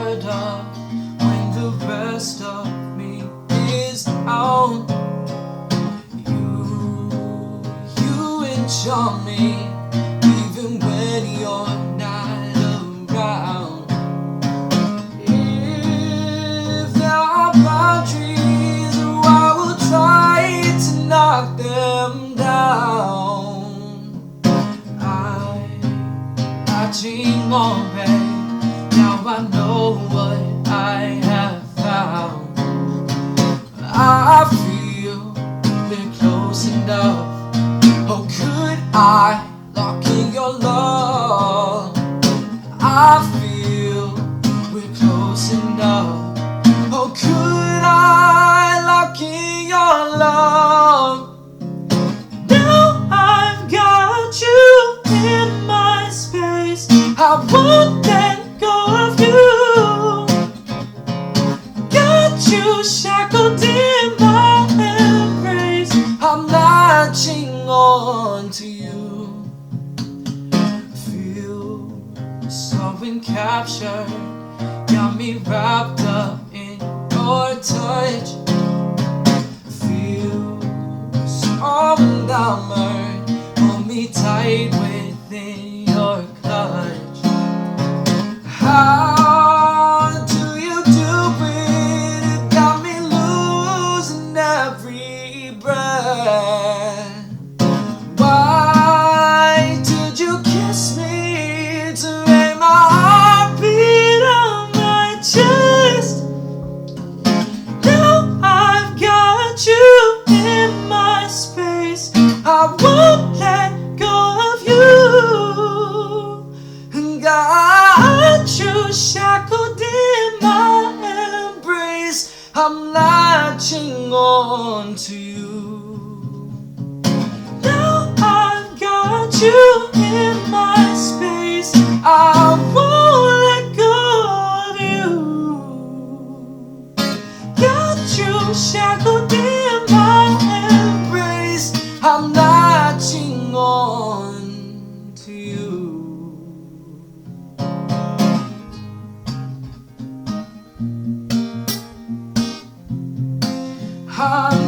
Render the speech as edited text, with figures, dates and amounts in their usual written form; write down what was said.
harder when the rest of me is out. You enjoy me even when you're not around. If there are boundaries, I will try to knock them down. I dream on, babe. Now I know what I have found. I feel we're close enough. Oh, could I lock in your love? I feel we're close enough. Oh, could I lock in your love? Now I've got you in my space. I won't let go of you. Got you shackled in my embrace. I'm latching on to you. Feel so encaptured, got me wrapped up in your touch. Feel so enamored, hold me tight within your clutch. How do you do it? It got me losing every breath. Why did you kiss me to make my heart beat on my chest? Now I've got you in my space. I won't let go of you. And got you shackled in my embrace. I'm latching on to you. Now I've got you in my space. I won't let go of you. Got you shackled in my embrace. I'm latching on to you. I'm